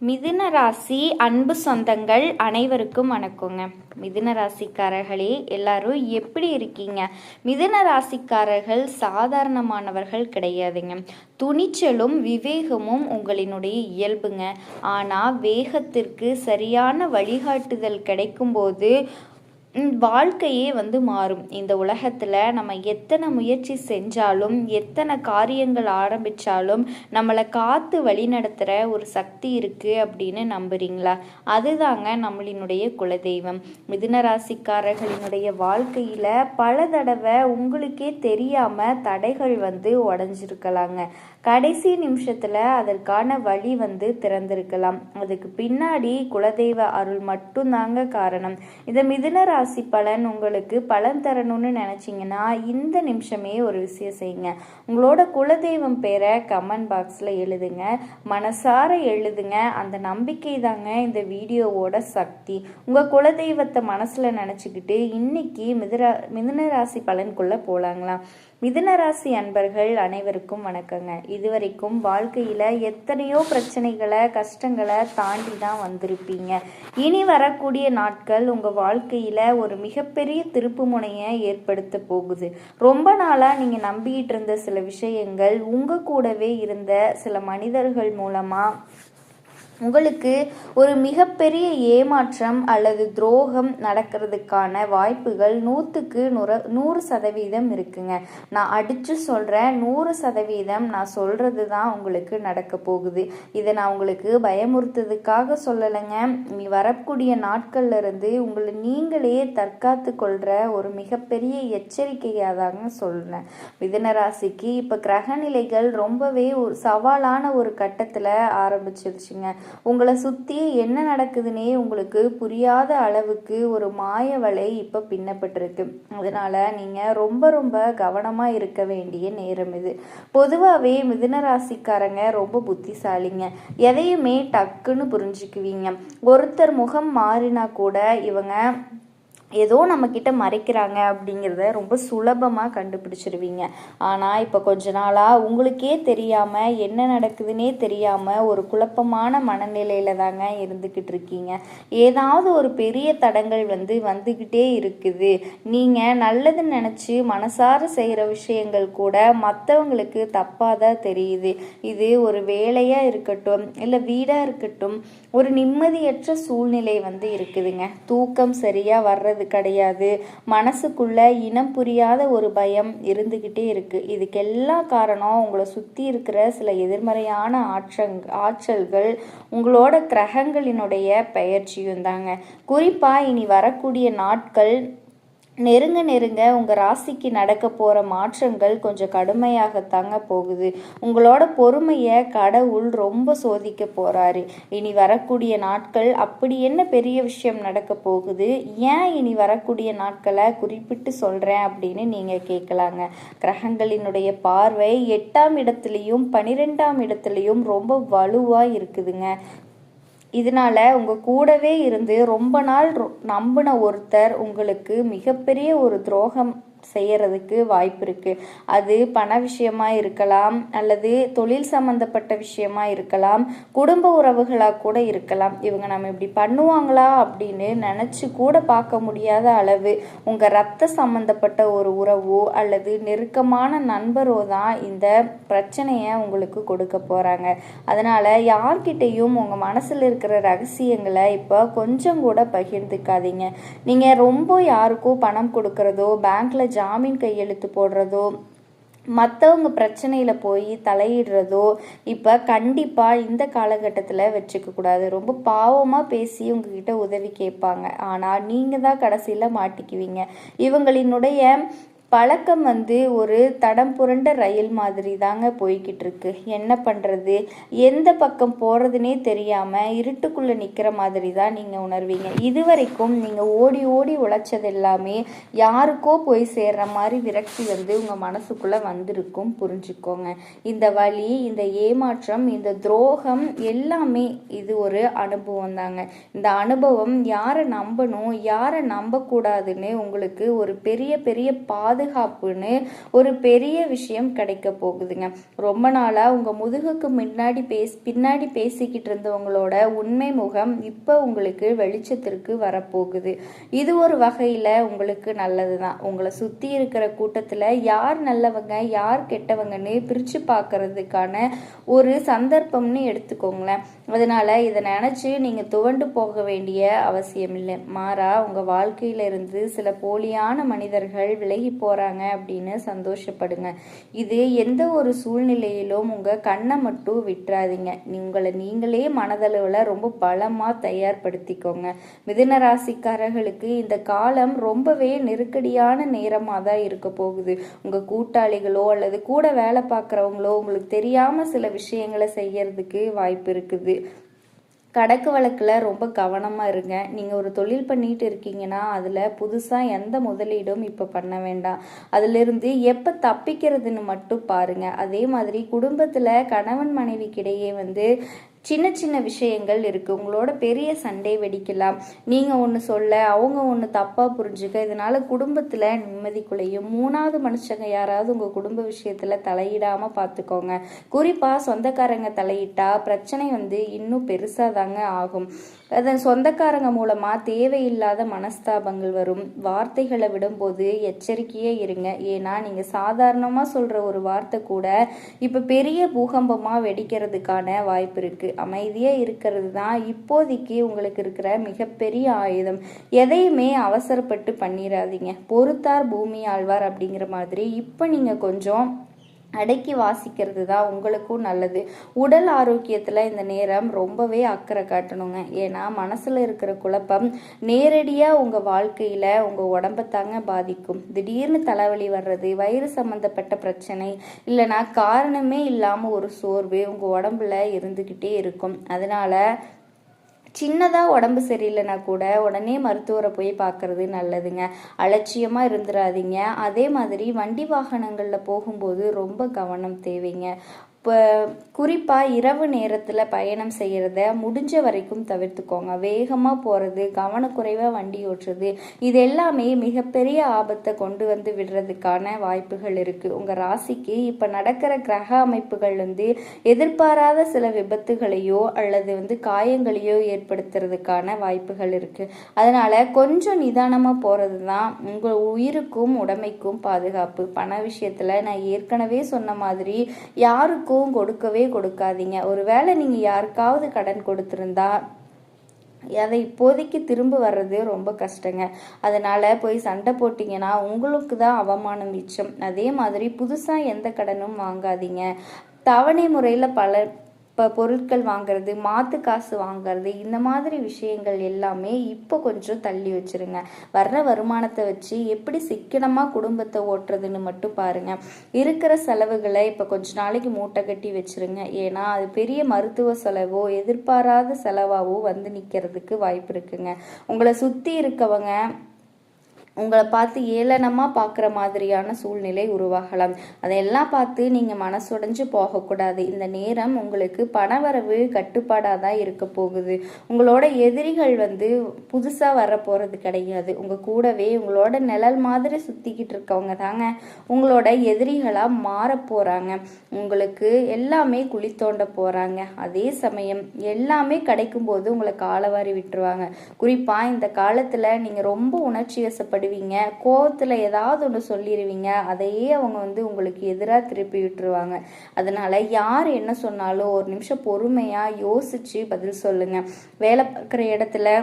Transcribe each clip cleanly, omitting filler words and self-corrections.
மிதுன ராசி அன்பு சொந்தங்கள் அனைவருக்கும் வணக்கங்க. மிதுன ராசிக்காரர்களே, எல்லாரும் எப்படி இருக்கீங்க? மிதுன ராசிக்காரர்கள் சாதாரணமானவர்கள் கிடையாதுங்க. துணிச்சலும் விவேகமும் உங்களினுடைய இயல்புங்க. ஆனால் வேகத்திற்கு சரியான வழிகாட்டுதல் கிடைக்கும்போது வாழ்க்கையே மாறும். இந்த உலகத்தில் நம்ம எத்தனை முயற்சி செஞ்சாலும் எத்தனை காரியங்கள் ஆரம்பித்தாலும் நம்மளை காத்து வழி நடத்துகிற ஒரு சக்தி இருக்குது அப்படின்னு நம்புறீங்களா? அதுதாங்க நம்மளினுடைய குலதெய்வம். மிதுன ராசிக்காரர்களினுடைய வாழ்க்கையில் பல தடவை உங்களுக்கே தெரியாமல் தடைகள் உடஞ்சிருக்கலாங்க. கடைசி நிமிஷத்தில் அதற்கான வழி திறந்திருக்கலாம். அதுக்கு பின்னாடி குலதெய்வ அருள் மட்டும்தாங்க காரணம். இந்த மிதுன ராசி பலன் உங்களுக்கு பலன் தரணும்னு நினைச்சீங்கன்னா இந்த நிமிஷமே ஒரு விஷயம் செய்யுங்க. உங்களோட குலதெய்வம் பேரை கமெண்ட் பாக்ஸில் எழுதுங்க, மனசார எழுதுங்க. அந்த நம்பிக்கை தாங்க இந்த வீடியோவோட சக்தி. உங்கள் குலதெய்வத்தை மனசில் நினச்சிக்கிட்டு இன்னைக்கு மிதுன ராசி பலனுக்குள்ளே போகலாங்களா? மிதுன ராசி அன்பர்கள் அனைவருக்கும் வணக்கங்க. இதுவரைக்கும் வாழ்க்கையில் எத்தனையோ பிரச்சனைகளை கஷ்டங்களை தாண்டி தான் வந்திருப்பீங்க. இனி வரக்கூடிய நாட்கள் உங்கள் வாழ்க்கையில் ஒரு மிகப்பெரிய திருப்பு முனையை ஏற்படுத்த போகுது. ரொம்ப நாளாக நீங்கள் நம்பிக்கிட்டு இருந்த சில விஷயங்கள் உங்கள் கூடவே இருந்த சில மனிதர்கள் மூலமாக உங்களுக்கு ஒரு மிகப்பெரிய ஏமாற்றம் அல்லது துரோகம் நடக்கிறதுக்கான வாய்ப்புகள் 100% இருக்குங்க. நான் அடித்து சொல்கிறேன், 100% நான் சொல்கிறது தான் உங்களுக்கு நடக்க போகுது. இதை நான் உங்களுக்கு பயமுறுத்துறதுக்காக சொல்லலைங்க. நீ வரக்கூடிய நாட்கள்ல இருந்து உங்களை நீங்களே தற்காத்து கொள்கிற ஒரு மிகப்பெரிய எச்சரிக்கையாக தாங்க சொல்கிறேன். மிதுன ராசிக்கு இப்போ கிரகநிலைகள் ரொம்பவே ஒரு சவாலான ஒரு கட்டத்தில் ஆரம்பிச்சிருச்சுங்க. உங்களை சுற்றி என்ன நடக்குதுன்னே உங்களுக்கு புரியாத அளவுக்கு ஒரு மாய வலை இப்போ பின்னப்பட்டிருக்கு. அதனால் நீங்கள் ரொம்ப ரொம்ப கவனமாக இருக்க வேண்டிய நேரம் இது. பொதுவாகவே மிதுன ராசிக்காரங்க ரொம்ப புத்திசாலிங்க. எதையுமே டக்குன்னு புரிஞ்சுக்குவீங்க. ஒருத்தர் முகம் மாறினா கூட இவங்க ஏதோ நம்மக்கிட்ட மறைக்கிறாங்க அப்படிங்கிறத ரொம்ப சுலபமாக கண்டுபிடிச்சிருவீங்க. ஆனால் இப்போ கொஞ்ச நாளாக உங்களுக்கே தெரியாமல் என்ன நடக்குதுன்னே தெரியாமல் ஒரு குழப்பமான மனநிலையில் தாங்க இருந்துக்கிட்டு இருக்கீங்க. ஏதாவது ஒரு பெரிய தடங்கள் வந்துக்கிட்டே இருக்குது. நீங்கள் நல்லதுன்னு நினச்சி மனசார செய்கிற விஷயங்கள் கூட மற்றவங்களுக்கு தப்பாக தான் தெரியுது. இது ஒரு வேலையாக இருக்கட்டும் இல்லை வீடாக இருக்கட்டும், ஒரு நிம்மதியற்ற சூழ்நிலை இருக்குதுங்க. தூக்கம் சரியாக வர்றது கிடையாது. மனசுக்குள்ள இனம் புரியாத ஒரு பயம் இருந்துகிட்டே இருக்கு. இதுக்கெல்லாம் காரணம் உங்களை சுத்தி இருக்கிற சில எதிர்மறையான ஆற்றல்கள், உங்களோட கிரகங்களினுடைய பெயர்ச்சியும் தாங்க. குறிப்பா இனி வரக்கூடிய நாட்கள் நெருங்க உங்கள் ராசிக்கு நடக்க போகிற மாற்றங்கள் கொஞ்சம் கடுமையாகத்தாங்க போகுது. உங்களோட பொறுமையை கடவுள் ரொம்ப சோதிக்க போகிறாரு. இனி வரக்கூடிய நாட்கள் அப்படி என்ன பெரிய விஷயம் நடக்க போகுது, ஏன் இனி வரக்கூடிய நாட்களை குறிப்பிட்டு சொல்கிறேன் அப்படின்னு நீங்கள் கேட்கலாங்க. கிரகங்களினுடைய பார்வை 8ஆம் இடத்துலையும் 12ஆம் இடத்துலையும் ரொம்ப வலுவாக இருக்குதுங்க. இதனால உங்கள் கூடவே இருந்து ரொம்ப நாள் நம்பின ஒருத்தர் உங்களுக்கு மிகப்பெரிய ஒரு துரோகம் செய்யறதுக்கு வாய்ப்பு இருக்கு. அது பண விஷயமா இருக்கலாம், அல்லது தொழில் சம்பந்தப்பட்ட விஷயமா இருக்கலாம், குடும்ப உறவுகளாக கூட இருக்கலாம். இவங்க நம்ம இப்படி பண்ணுவாங்களா அப்படின்னு நினச்சி கூட பார்க்க முடியாத அளவு உங்கள் ரத்த சம்பந்தப்பட்ட ஒரு உறவோ அல்லது நெருக்கமான நண்பரோ தான் இந்த பிரச்சனையை உங்களுக்கு கொடுக்க போகிறாங்க. அதனால் யார்கிட்டையும் உங்கள் மனசில் இருக்கிற ரகசியங்களை இப்போ கொஞ்சம் கூட பகிர்ந்துக்காதீங்க. நீங்கள் ரொம்ப யாருக்கோ பணம் கொடுக்கறதோ, பேங்க்ல ஜாமீன் கையெழுத்து போடுறதோ, மற்றவங்க பிரச்சனையில் போய் தலையிடுறதோ இப்போ கண்டிப்பாக இந்த காலகட்டத்தில் வச்சுக்க கூடாது. ரொம்ப பாவமாக பேசி உங்ககிட்ட உதவி கேட்பாங்க. ஆனால் நீங்கள் தான் கடைசியில் மாட்டிக்குவீங்க. இவங்களினுடைய பழக்கம் ஒரு தடம் புரண்ட ரயில் மாதிரி தாங்க போய்கிட்டு இருக்கு. என்ன பண்ணுறது, எந்த பக்கம் போகிறதுனே தெரியாமல் இருட்டுக்குள்ளே நிற்கிற மாதிரி தான் நீங்கள் உணர்வீங்க. இதுவரைக்கும் நீங்கள் ஓடி ஓடி உழைச்சது எல்லாமே யாருக்கோ போய் சேர்ற மாதிரி விரக்தி உங்கள் மனசுக்குள்ளே வந்திருக்கும். புரிஞ்சுக்கோங்க. இந்த வலி, இந்த ஏமாற்றம், இந்த துரோகம் எல்லாமே இது ஒரு அனுபவம் தாங்க. இந்த அனுபவம் யாரை நம்பணும் யாரை நம்பக்கூடாதுன்னு உங்களுக்கு ஒரு பெரிய பெரிய பாதை பாதுகாப்புன்னு ஒரு பெரிய விஷயம் கிடைக்க போகுதுங்க. ரொம்ப நாளாக உங்கள் முதுகுக்கு பின்னாடி பேசிக்கிட்டு இருந்தவங்களோட உண்மை முகம் இப்போ உங்களுக்கு வெளிச்சத்திற்கு வரப்போகுது. இது ஒரு வகையில் உங்களுக்கு நல்லது தான். உங்களை சுற்றி இருக்கிற கூட்டத்தில் யார் நல்லவங்க யார் கெட்டவங்கன்னு பிரித்து பார்க்கறதுக்கான ஒரு சந்தர்ப்பம்னு எடுத்துக்கோங்களேன். அதனால இதை நினச்சி நீங்கள் துவண்டு போக வேண்டிய அவசியம் இல்லை. மாறா உங்கள் வாழ்க்கையில இருந்து சில போலியான மனிதர்கள் விலகி போகிறாங்க அப்படின்னு சந்தோஷப்படுங்க. இது எந்த ஒரு சூழ்நிலையிலும் உங்கள் கண்ணை மட்டும் விட்டுறாதீங்க. உங்களை நீங்களே மனதளவில் ரொம்ப பலமாக தயார்படுத்திக்கோங்க. மிதுன ராசிக்காரர்களுக்கு இந்த காலம் ரொம்பவே நெருக்கடியான நேரமாக தான் இருக்க போகுது. உங்கள் கூட்டாளிகளோ அல்லது கூட வேலை பார்க்குறவங்களோ உங்களுக்கு தெரியாமல் சில விஷயங்களை செய்யறதுக்கு வாய்ப்பு இருக்குது. கணக்கு வழக்கில் ரொம்ப கவனமாக இருங்க. நீங்கள் ஒரு தொழில் பண்ணிட்டு இருக்கீங்கன்னா அதில் புதுசாக எந்த முதலீடும் இப்போ பண்ண வேண்டாம். அதிலிருந்து எப்போ தப்பிக்கிறதுன்னு மட்டும் பாருங்கள். அதே மாதிரி குடும்பத்தில் கணவன் மனைவிக்கிடையே சின்ன சின்ன விஷயங்கள் இருக்குது. உங்களோட பெரிய சண்டை வெடிக்கலாம். நீங்கள் ஒன்று சொல்ல அவங்க ஒன்று தப்பாக புரிஞ்சுக்க. இதனால் குடும்பத்தில் நிம்மதி குலையும். மூணாவது மனுஷங்க யாராவது உங்கள் குடும்ப விஷயத்தில் தலையிடாமல் பார்த்துக்கோங்க. குறிப்பாக சொந்தக்காரங்க தலையிட்டா பிரச்சனை இன்னும் பெருசாக தாங்க ஆகும். அதன் சொந்தக்காரங்க மூலமாக தேவையில்லாத மனஸ்தாபங்கள் வரும். வார்த்தைகளை விடும்போது எச்சரிக்கையே இருங்க. ஏன்னா நீங்கள் சாதாரணமாக சொல்கிற ஒரு வார்த்தை கூட இப்போ பெரிய பூகம்பமாக வெடிக்கிறதுக்கான வாய்ப்பு இருக்குது. அமைதியாக இருக்கிறது தான் இப்போதைக்கு உங்களுக்கு இருக்கிற மிகப்பெரிய ஆயுதம். எதையுமே அவசரப்பட்டு பண்ணிடாதீங்க. பொறுத்தார் பூமி ஆழ்வார் அப்படிங்கிற மாதிரி இப்போ நீங்கள் கொஞ்சம் அடக்கி வாசிக்கிறது தான் உங்களுக்கும் நல்லது. உடல் ஆரோக்கியத்தில் இந்த நேரம் ரொம்பவே அக்கறை காட்டணுங்க. ஏன்னா மனசில் இருக்கிற குழப்பம் நேரடியாக உங்கள் வாழ்க்கையில் உங்கள் உடம்பை தாங்க பாதிக்கும். திடீர்னு தலைவலி வர்றது, வயிறு சம்மந்தப்பட்ட பிரச்சனை, இல்லைனா காரணமே இல்லாமல் ஒரு சோர்வு உங்கள் உடம்புல இருந்துக்கிட்டே இருக்கும். அதனால் சின்னதாக உடம்பு சரியில்லைனா கூட உடனே மருத்துவரை போய் பார்க்கறது நல்லதுங்க. அலட்சியமாக இருந்துடாதீங்க. அதே மாதிரி வண்டி வாகனங்களில் போகும்போது ரொம்ப கவனம் தேவைங்க. இப்போ குறிப்பாக இரவு நேரத்தில் பயணம் செய்கிறத முடிஞ்ச வரைக்கும் தவிர்த்துக்கோங்க. வேகமாக போகிறது, கவனக்குறைவாக வண்டி ஓட்டுறது, இது எல்லாமே மிகப்பெரிய ஆபத்தை கொண்டு விடுறதுக்கான வாய்ப்புகள் இருக்குது. உங்கள் ராசிக்கு இப்போ நடக்கிற கிரக அமைப்புகள் எதிர்பாராத சில விபத்துகளையோ அல்லது காயங்களையோ ஏற்படுத்துறதுக்கான வாய்ப்புகள் இருக்குது. அதனால் கொஞ்சம் நிதானமாக போகிறது தான் உங்கள் உயிருக்கும் உடமைக்கும் பாதுகாப்பு. பண விஷயத்தில் நான் ஏற்கனவே சொன்ன மாதிரி யாருக்கும் கொடுக்கவே கொடுக்காதீங்க. ஒருவேளை நீங்க யாருக்காவது கடன் கொடுத்திருந்தா அதை இப்போதைக்கு திரும்ப வர்றது ரொம்ப கஷ்டங்க. அதனால போய் சண்டை போட்டிங்கன்னா உங்களுக்கு தான் அவமானம் மிச்சம். அதே மாதிரி புதுசா எந்த கடனும் வாங்காதீங்க. தவணை முறையில் பல பொருட்கள் வாங்குறது, மாத்து காசு வாங்குறது, இந்த மாதிரி விஷயங்கள் எல்லாமே இப்போ கொஞ்சம் தள்ளி வச்சிருங்க. வர்ற வருமானத்தை வச்சு எப்படி சிக்கனமாக குடும்பத்தை ஓட்டுறதுன்னு மட்டும் பாருங்க. இருக்கிற செலவுகளை இப்போ கொஞ்ச நாளைக்கு மூட்டை கட்டி வச்சிருங்க. ஏன்னா அது பெரிய மருத்துவ செலவோ எதிர்பாராத செலவாவோ நிற்கிறதுக்கு வாய்ப்பு இருக்குங்க. உங்களை சுற்றி இருக்கவங்க உங்களை பார்த்து ஏளனமாக பார்க்குற மாதிரியான சூழ்நிலை உருவாகலாம். அதையெல்லாம் பார்த்து நீங்கள் மனசுடைஞ்சு போகக்கூடாது. இந்த நேரம் உங்களுக்கு பணவரவு கட்டுப்பாடாக தான் இருக்க போகுது. உங்களோட எதிரிகள் புதுசாக வர போகிறது கிடையாது. உங்கள் கூடவே உங்களோட நிழல் மாதிரி சுற்றிக்கிட்டு இருக்கவங்க தாங்க உங்களோட எதிரிகளாக மாற போகிறாங்க. உங்களுக்கு எல்லாமே குழி தோண்ட போகிறாங்க. அதே சமயம் எல்லாமே கிடைக்கும் போது உங்களை காலவாரி விட்டுருவாங்க. குறிப்பாக இந்த காலத்தில் நீங்கள் ரொம்ப உணர்ச்சி வசப்படு கோவத்துல ஏதாவது ஒன்று சொல்லிடுவீங்க. அதையே அவங்க உங்களுக்கு எதிராக திருப்பி விட்டுருவாங்க. அதனால யார் என்ன சொன்னாலும் ஒரு நிமிஷம் பொறுமையா யோசிச்சு பதில் சொல்லுங்க. வேலை பார்க்குற இடத்துல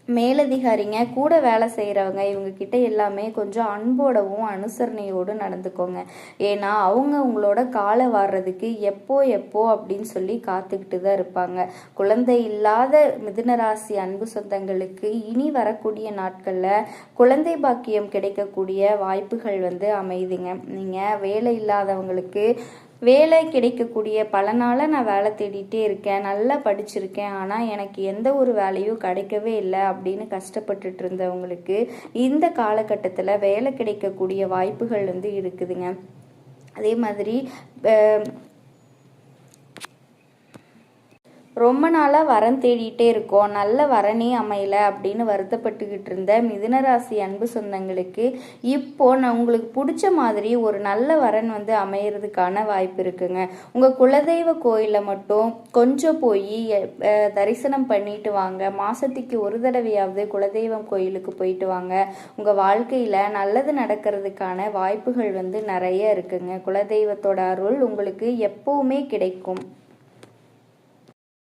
மேலதிகாரிங்க கூட வேலை செய்கிறவங்க இவங்க கிட்ட எல்லாமே கொஞ்சம் அன்போடவும் அனுசரணையோடும் நடந்துக்கோங்க. ஏன்னா அவங்க உங்களோட காலை வாடுறதுக்கு எப்போ அப்படின்னு சொல்லி காத்துக்கிட்டு தான் இருப்பாங்க. குழந்தை இல்லாத மிதுனராசி அன்பு சொந்தங்களுக்கு இனி வரக்கூடிய நாட்களில் குழந்தை பாக்கியம் கிடைக்கக்கூடிய வாய்ப்புகள் அமைதுங்க. நீங்கள் வேலை இல்லாதவங்களுக்கு வேலை கிடைக்கக்கூடிய பல நாளாக நான் வேலை தேடிட்டே இருக்கேன், நல்லா படிச்சிருக்கேன், ஆனால் எனக்கு எந்த ஒரு வேலையும் கிடைக்கவே இல்லை அப்படின்னு கஷ்டப்பட்டுட்டு இருந்தவங்களுக்கு இந்த காலகட்டத்தில் வேலை கிடைக்கக்கூடிய வாய்ப்புகள் இருக்குதுங்க. அதே மாதிரி ரொம்ப நாளாக வரன் தேடிட்டே இருக்கோம், நல்ல வரனே அமையல அப்படின்னு வருத்தப்பட்டுக்கிட்டு இருந்த மிதுனராசி அன்பு சொந்தங்களுக்கு இப்போ நான் உங்களுக்கு பிடிச்ச மாதிரி ஒரு நல்ல வரன் வந்து அமையறதுக்கான வாய்ப்பு இருக்குங்க. உங்கள் குலதெய்வ கோயிலில் மட்டும் கொஞ்சம் போய் தரிசனம் பண்ணிட்டு வாங்க. மாதத்துக்கு ஒரு தடவையாவது குலதெய்வம் கோயிலுக்கு போயிட்டு வாங்க. உங்கள் வாழ்க்கையில் நல்லது நடக்கிறதுக்கான வாய்ப்புகள் வந்து நிறைய இருக்குங்க. குலதெய்வத்தோட அருள் உங்களுக்கு எப்பவுமே கிடைக்கும்.